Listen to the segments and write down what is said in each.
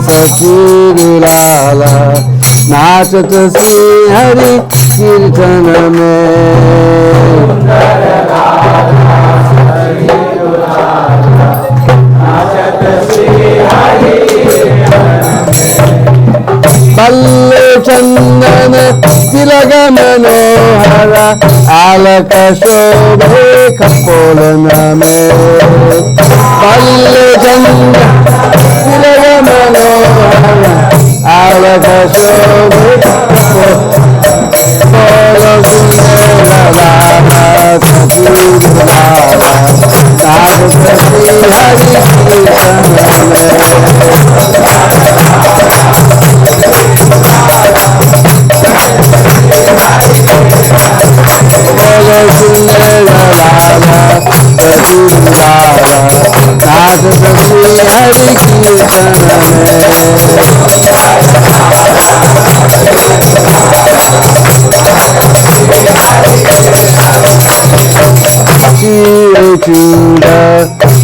सखीरुलाला नाचत श्री हरि कीर्तन में बल्ले चंदन तिलक मनोहर आलक शोभे कपोलन में बल्ले चंदन तिलक मनोहर आलक शोभे बोलो सुंदर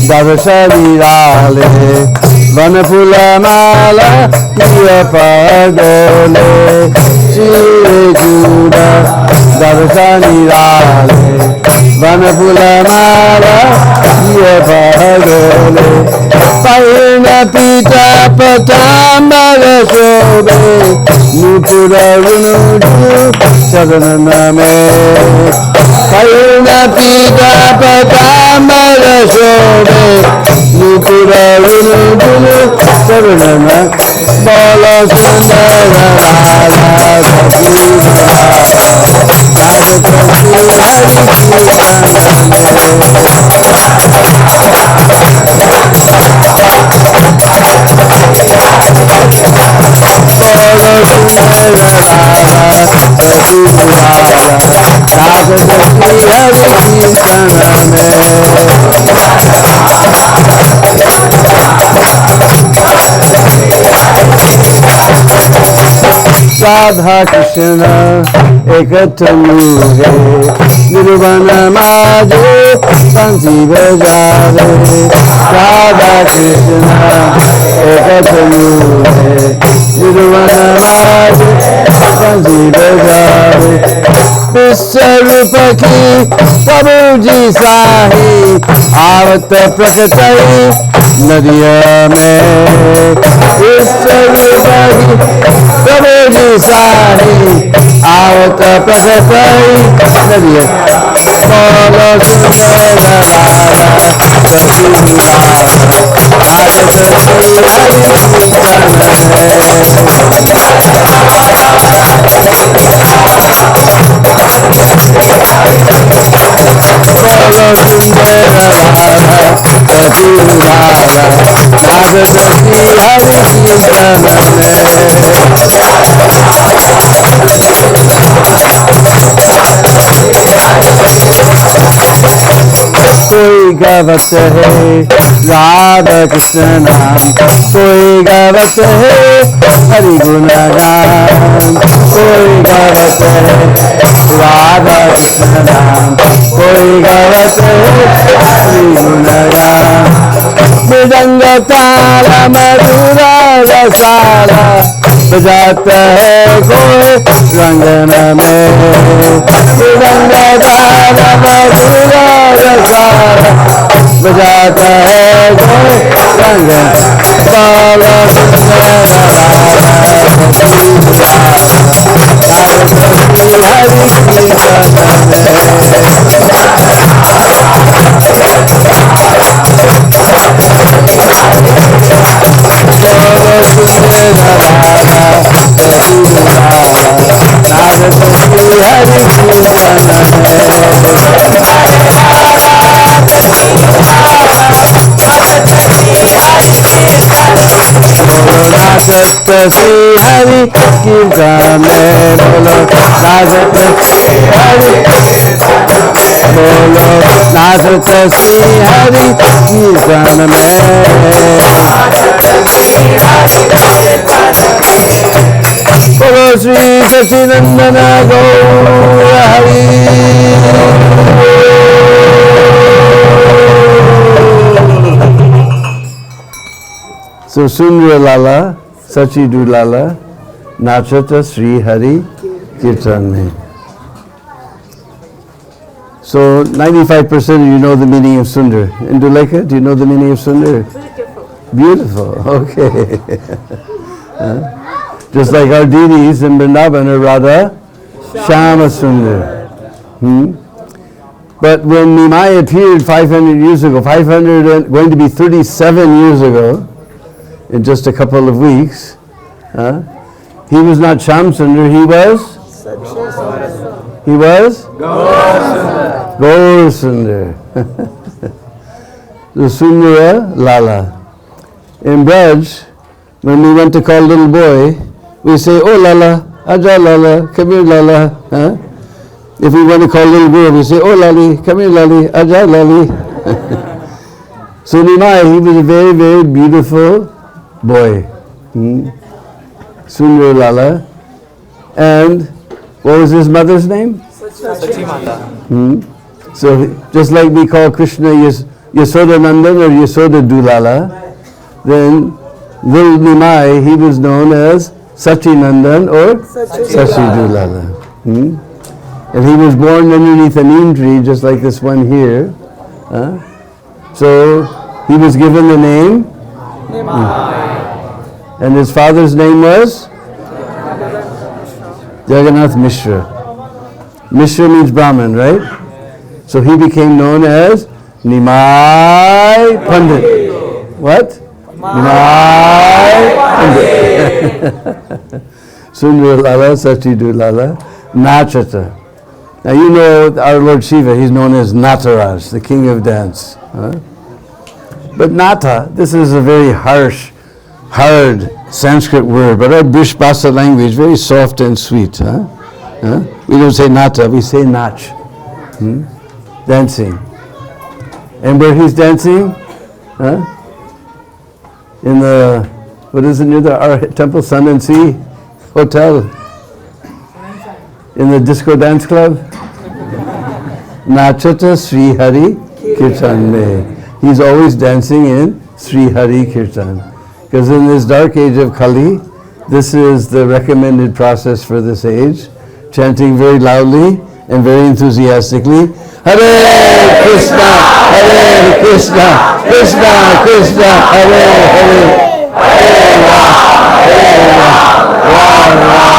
दर्शविराले वन फूल माला प्रिय पदोले चूड़ दर्शनिराले वन फूल माला प्रिय पदोले पैन पीता पतांबर शोभे नुपुर चरण में पैन पीता पतांबर शोभे नुपुर चरण में बोलो सुंदर राधा कृष्ण एक तनु है निर्वन माजे बंसी बजावे राधा कृष्ण एक तनु है निर्वन माजे बंसी बजावे विश्वरूप की प्रभु जी साही आवत प्रकट नदिया में विश्वरूप की प्रभु जी साही आवत प्रकट नदिया बोलो सुंदर कोई गावत है राधा कृष्ण नाम कोई गावत है हरि गुणगान कोई गावत है राधा कृष्ण नाम कोई गावत है हरि गुणगान मृदंग ताल मधुरा रसाला बजाता है कोई रंगन में मृदंग ताल मधुरा रसाला बजाता है कोई रंगन बाला श्री हरि कीर्तन में बोलो नाचत श्री हरि बोलो नाचत श्री हरि कीर्तन में बोलो श्री सचिनंदन गौर Hari. So Sundara Lala Sachi Dulala Nachata Sri Hari Kirtan mein. So 95% of you know the meaning of Sundar. Indulekha, do you know the meaning of Sundar? Beautiful. Okay. Just like our deities in Vrindavan are Radha Shama Sundar. But when Nimai appeared 500 years ago, 500 going to be 37 years ago, in just a couple of weeks, he was not Sham Sundar, he was? He was? Gaur Sundar. The Sundara Lala. In Braj, when we went to call little boy, we say, oh Lala, Aja Lala, come here Lala. If we want to call little girl, we say, oh Lali, come here Lali, Aja Lali. So Nimai, he was a very, very beautiful boy. Sundar Lala. And what was his mother's name? Sachi Mata. So just like we call Krishna Yasoda Nandan or Yasoda Dulala, then little Nimai, he was known as Sachi Nandan or Sachi Dulala. And he was born underneath a neem tree, just like this one here. So he was given the name Nimai. And his father's name was Jagannath Mishra. Mishra means Brahmin, right? So he became known as Nimai Pandit. What? Nimai Pandit. Sundar Lala, Sachi Dulala, Nachata. Now you know our Lord Shiva, he's known as Nataraj, the king of dance. But Nata, this is a very harsh, hard Sanskrit word, but our Brishbasa language, very soft and sweet. We don't say Nata, we say Nach. Dancing. And where he's dancing? In the, what is it near our temple, Sun and Sea Hotel? In the disco dance club? Nachata Sri Hari Kirtan mein. He's always dancing in Sri Hari Kirtan. Because in this dark age of Kali, this is the recommended process for this age. Chanting very loudly and very enthusiastically. Hare Krishna, Hare Krishna, Krishna Krishna, Hare Hare, Hare Ram, Hare Ram.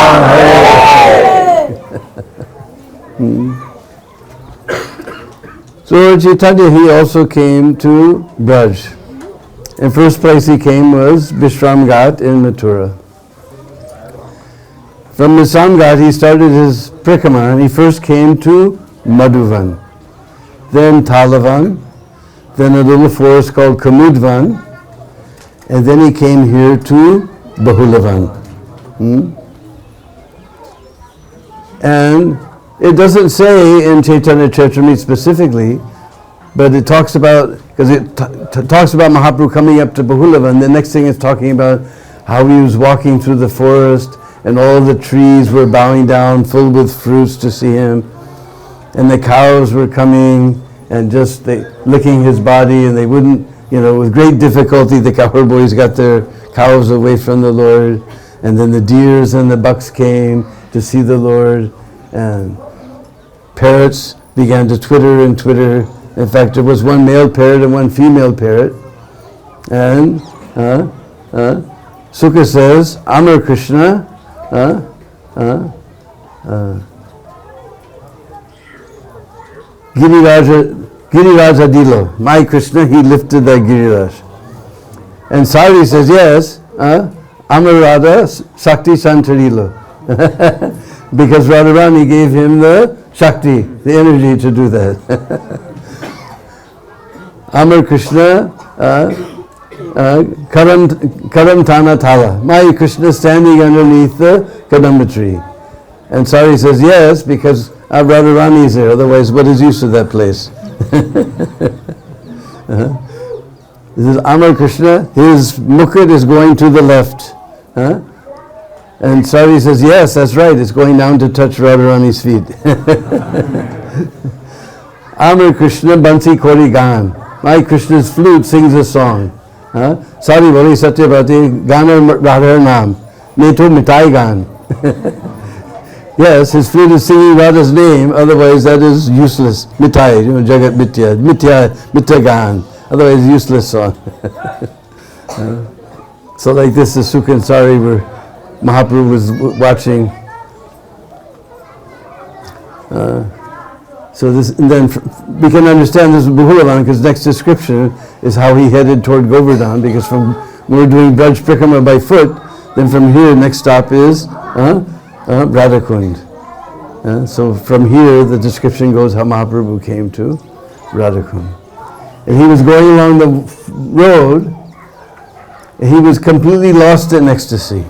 So Lord Chaitanya, he also came to Braj. In first place he came was Vishram Ghat in Mathura. From Vishram Ghat he started his Prikama and he first came to Madhuvan, then Talavan, then a little forest called Kamudvan, and then he came here to Bahulavan. And it doesn't say in Chaitanya Charitamrita specifically, but it talks about, because it talks about Mahaprabhu coming up to Bahulavan. The next thing is talking about how he was walking through the forest and all the trees were bowing down, filled with fruits to see him. And the cows were coming and just licking his body, and they wouldn't, with great difficulty the cowboys got their cows away from the Lord. And then the deers and the bucks came to see the Lord, and parrots began to twitter and twitter. In fact, there was one male parrot and one female parrot. And Sukha says, Amar Krishna, Giriraja Dilo. My Krishna, he lifted the Giriraj. And Sari says, yes, Amar Radha Shakti Santarilo. Because Radharani gave him the Shakti, the energy to do that. Amar Krishna, Karam Tana Thala. My Krishna standing underneath the Kadamba tree. And Sari says, yes, because Radharani is there, otherwise what is use of that place? This is Amar Krishna, his mukhat is going to the left. And Sari says, yes, that's right, it's going down to touch Radharani's feet. Amar Krishna Bansi Kori Gan. My Krishna's flute sings a song. Sari boli Satyavati, Gana Radha Naam, Meto Mitai Gan. Yes, his flute is singing Radha's name, otherwise that is useless. Mitai, Jagat Mitya Gan, otherwise useless song. So like this is Sukha and Sari where Mahaprabhu was watching. So this, and then we can understand this is Bahulavan because next description is how he headed toward Govardhan, because from when we're doing Braj Prikrama by foot, then from here next stop is Radhakund. So from here the description goes how Mahaprabhu came to Radhakund. And he was going along the road and he was completely lost in ecstasy.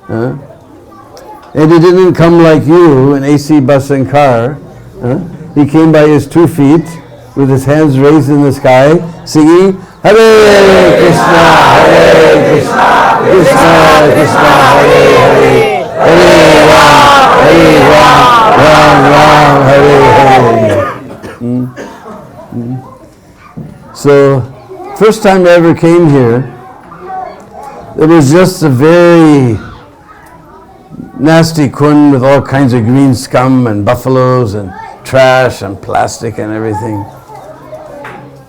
And he didn't come like you, an AC bus and car. He came by his 2 feet with his hands raised in the sky, singing, Hare Krishna, Hare Krishna, Krishna Krishna, Hare Hare, Hare Ram, Ram Ram, Hare Hare. So, first time I ever came here, it was just a very nasty kund with all kinds of green scum and buffaloes and trash and plastic and everything.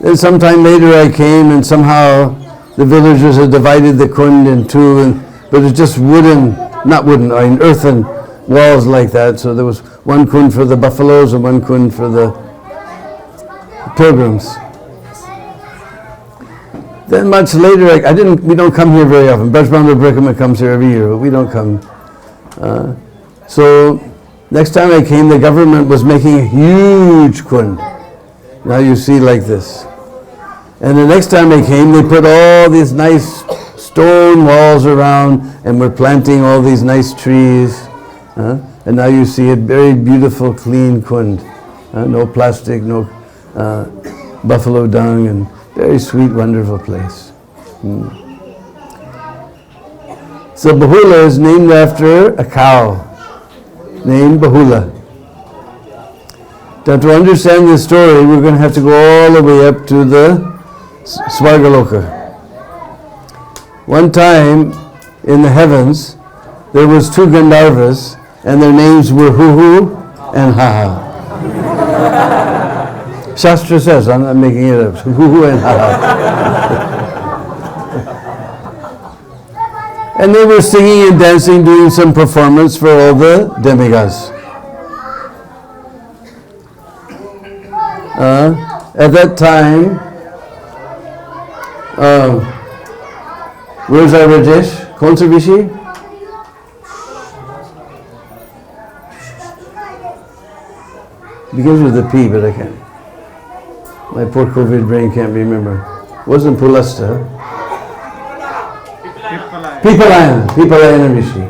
Then sometime later I came and somehow the villagers had divided the kund in two, but it was just earthen walls like that. So there was one kund for the buffaloes and one kund for the pilgrims. Then much later, we don't come here very often. Braj Bandhu Prabhu comes here every year, but we don't come. So next time I came, the government was making a huge kund. Now you see like this. And the next time I came, they put all these nice stone walls around and we're planting all these nice trees. And now you see a very beautiful, clean kund. No plastic, no buffalo dung, and very sweet, wonderful place. So Bahula is named after a cow named Bahula. Now to understand this story, we're going to have to go all the way up to the Svargaloka. One time in the heavens, there was 2 Gandharvas, and their names were Huhu and Haha. Shastra says, I'm not making it up, Huhu and Haha. And they were singing and dancing, doing some performance for all the demigods. At that time, where's our Rajesh? Konsa Rishi? Begins with a P, but I can't. My poor COVID brain can't remember. Wasn't Pulasta. Pipalayana Rishi.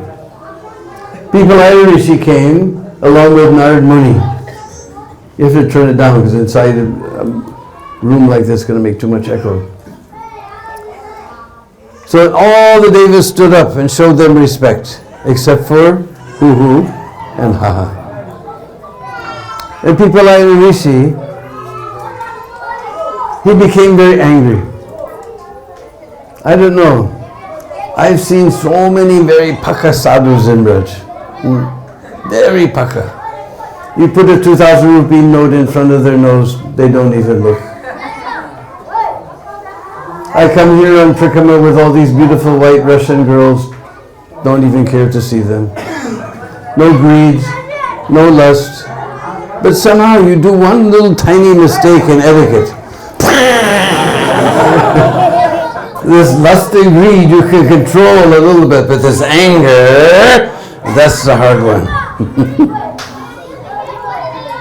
Pipalayana Rishi came along with Narad Muni. You have to turn it down because inside a room like this is going to make too much echo. So all the devas stood up and showed them respect, except for Huhu and Haha. And Pipalayana Rishi, he became very angry. I don't know. I've seen so many very paka sadhus in Braj. Very paka. You put a 2,000 rupee note in front of their nose, they don't even look. I come here on Prikrama with all these beautiful white Russian girls, don't even care to see them. No greed, no lust. But somehow you do one little tiny mistake in etiquette. This lust and greed you can control a little bit, but this anger, that's the hard one.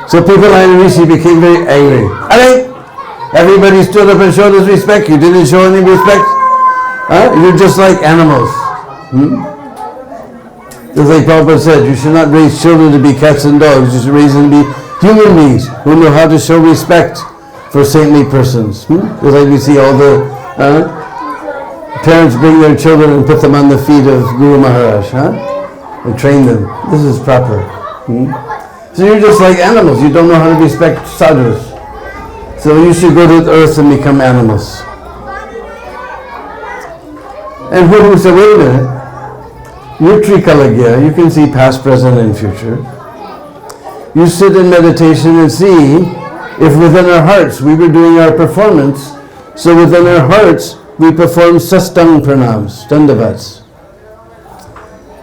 So Pipalayana Rishi became very angry. Everybody stood up and showed his respect. You didn't show any respect? You're just like animals. Just like Prabhupada said, you should not raise children to be cats and dogs. You should raise them to be human beings who know how to show respect for saintly persons. Just like we see all the parents bring their children and put them on the feet of Guru Maharaj, and train them. This is proper. So you're just like animals. You don't know how to respect sadhus. So you should go to the earth and become animals. And who said, wait a minute, you're Trikalagya, you can see past, present, and future. You sit in meditation and see if within our hearts we were doing our performance, so within our hearts we perform sastang pranams, dandavats.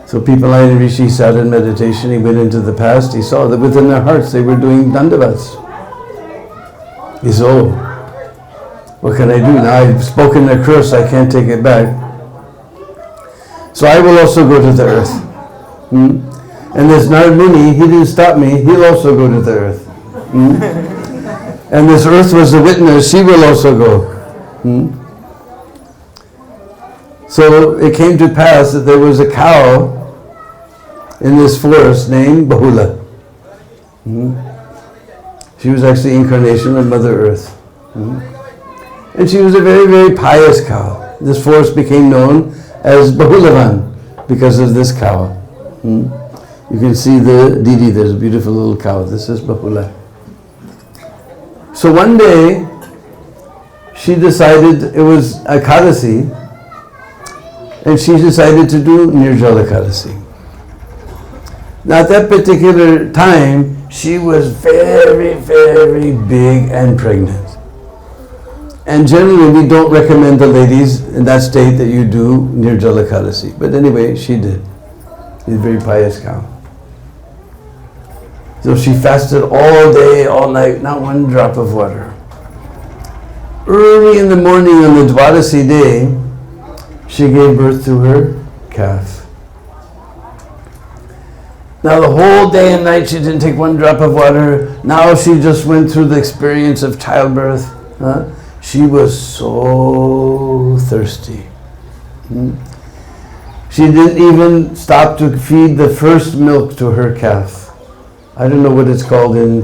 So people like Rishi sat in meditation, he went into the past, he saw that within their hearts they were doing dandavats. He said, oh, what can I do? Now I've spoken a curse, I can't take it back. So I will also go to the earth. And this Narad Muni, he didn't stop me, he'll also go to the earth. And this earth was the witness, she will also go. So it came to pass that there was a cow in this forest named Bahula. She was actually incarnation of Mother Earth. And she was a very, very pious cow. This forest became known as Bahulavan because of this cow. You can see the Didi, there's a beautiful little cow. This is Bahula. So one day, she decided, it was Ekadasi, and she decided to do Nirjala Ekadasi. Now at that particular time, she was very, very big and pregnant. And generally we don't recommend the ladies in that state that you do Nirjala Ekadasi. But anyway, she did. She's a very pious cow. So she fasted all day, all night, not one drop of water. Early in the morning on the Dwadasi day, she gave birth to her calf. Now the whole day and night she didn't take one drop of water. Now she just went through the experience of childbirth. She was so thirsty. She didn't even stop to feed the first milk to her calf. I don't know what it's called in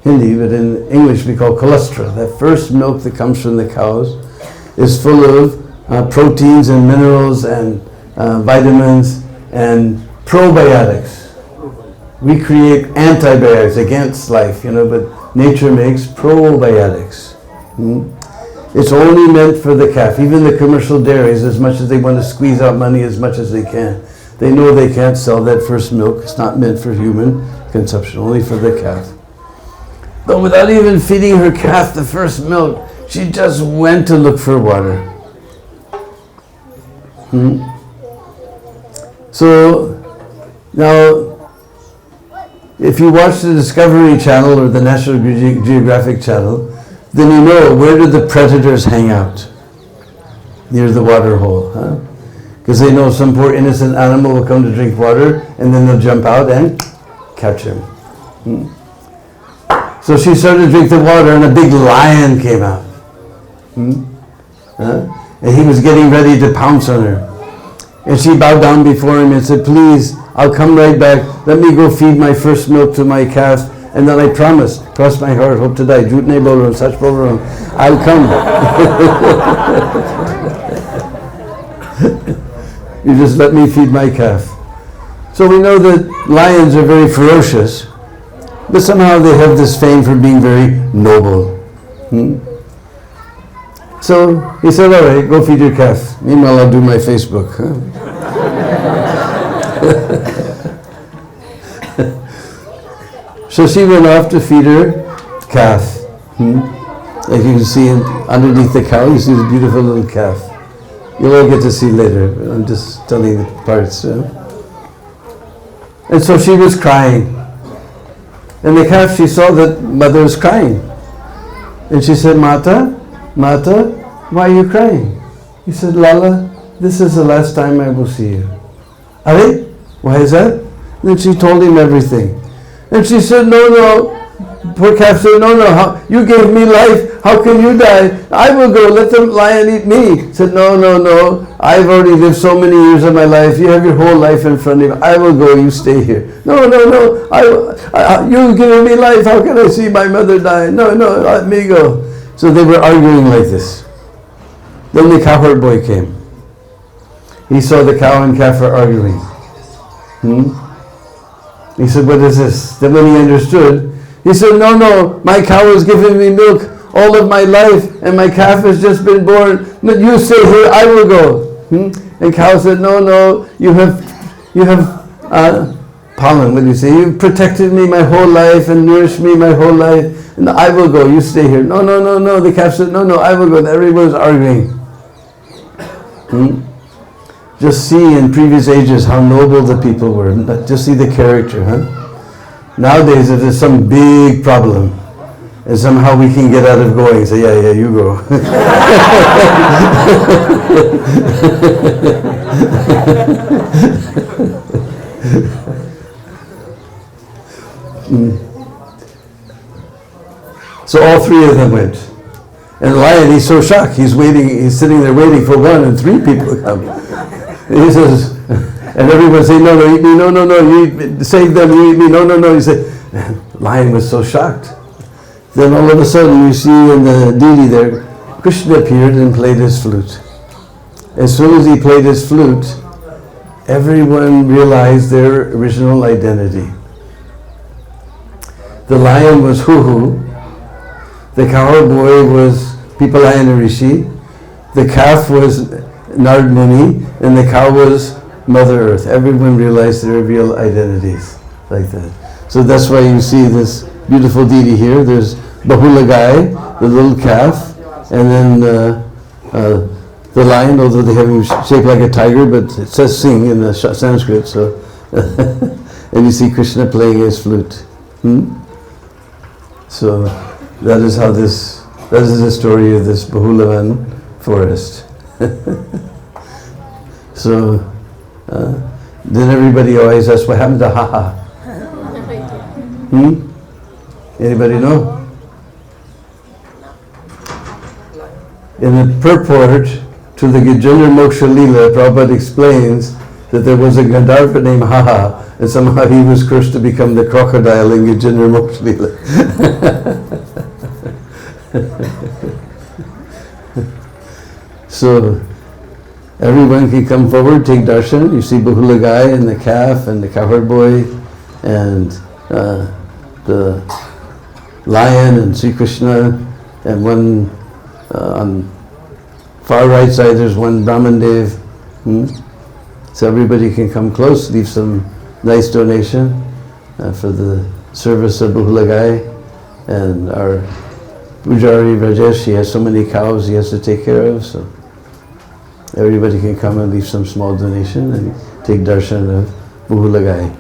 Hindi, but in English we call colostrum. That first milk that comes from the cows is full of proteins and minerals and vitamins and probiotics. We create antibiotics against life, but nature makes probiotics. It's only meant for the calf. Even the commercial dairies, as much as they want to squeeze out money as much as they can, they know they can't sell that first milk. It's not meant for human consumption, only for the calf. But without even feeding her calf the first milk, she just went to look for water. So now, if you watch the Discovery Channel or the National Geographic Channel, then you know where do the predators hang out? Near the water hole. Because they know some poor innocent animal will come to drink water and then they'll jump out and catch him. So she started to drink the water and a big lion came out. And he was getting ready to pounce on her. And she bowed down before him and said, please, I'll come right back. Let me go feed my first milk to my calf. And then I promise, cross my heart, hope to die, jhoot nahi bol raha hu, sach bol raha hu, I'll come. You just let me feed my calf. So we know that lions are very ferocious, but somehow they have this fame for being very noble. So he said, all right, go feed your calf. Meanwhile, I'll do my Facebook. So she went off to feed her calf. Like you can see underneath the cow, you see the beautiful little calf. You'll all get to see later, but I'm just telling you the parts. And so she was crying. And the calf, she saw that mother was crying. And she said, Mata, why are you crying? He said, Lala, this is the last time I will see you. Are, why is that? And then she told him everything. And she said, no. Poor calf said, no, you gave me life, how can you die? I will go, let the lion eat me. He said, no, I've already lived so many years of my life, you have your whole life in front of you, I will go, you stay here. No, you've given me life, how can I see my mother die? No, let me go. So they were arguing like this. Then the cowherd boy came. He saw the cow and calf were arguing. He said, what is this? Then when he understood, he said, no, my cow is giving me milk. all of my life and my calf has just been born. But you stay here, I will go. And cow said, no, you have pollen, what do you say? You've protected me my whole life and nourished me my whole life. And I will go, you stay here. No. The calf said, no, I will go. And everyone's arguing. Just see in previous ages how noble the people were. Just see the character, Nowadays, if there's some big problem, and somehow we can get out of going, say, yeah, you go. So all three of them went. And the lion, he's so shocked. He's sitting there waiting for one, and three people come. And he says, and everyone saying, no, eat me, no, you eat me, save them, you eat me, no. He said, the lion was so shocked. Then all of a sudden you see in the deity there, Krishna appeared and played his flute. As soon as he played his flute, everyone realized their original identity. The lion was Huhu, the cowboy was Pipalayana Rishi, the calf was Nard Muni, and the cow was Mother Earth. Everyone realized their real identities like that. So that's why you see this beautiful deity here. There's Bahulavan, the little calf, and then the lion, although they have him shaped like a tiger, but it says sing in the Sanskrit, so and you see Krishna playing his flute. So that is the story of this Bahulavan forest. So then everybody always asks, what happened to Haha? Anybody know? In the purport to the Gajendra Moksha Leela, Prabhupada explains that there was a Gandharva named Haha, and somehow he was cursed to become the crocodile in Gajendra Moksha Leela. So everyone can come forward, take darshan. You see Bahulavan and the calf and the cowherd boy and the lion and Sri Krishna, and one on far right side there's one Brahman Dev. So everybody can come close, leave some nice donation for the service of Bahulavan. And our Pujari Rajesh, he has so many cows he has to take care of, so everybody can come and leave some small donation and take darshan of Bahulavan.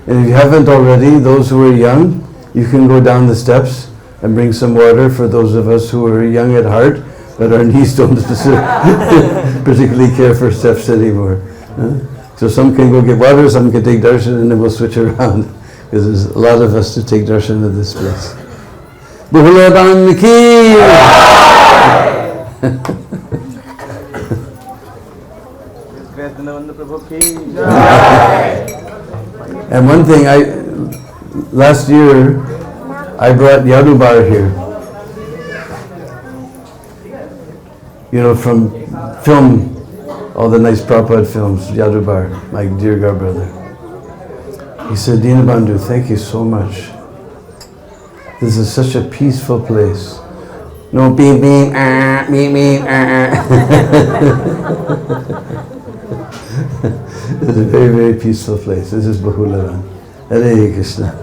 And if you haven't already, those who are young, you can go down the steps and bring some water for those of us who are young at heart, but our knees don't particularly care for steps anymore. So some can go get water, some can take darshan, and then we'll switch around, because there's a lot of us to take darshan of this place. Bahulavan ki! And one thing, last year I brought Yadubar here. From film, all the nice Prabhupada films, Yadubar, my dear godbrother. He said, Deena Bandhu, thank you so much. This is such a peaceful place. No beep beep, beep beep, It's a very, very peaceful place. This is Bahulavan. Hare Krishna.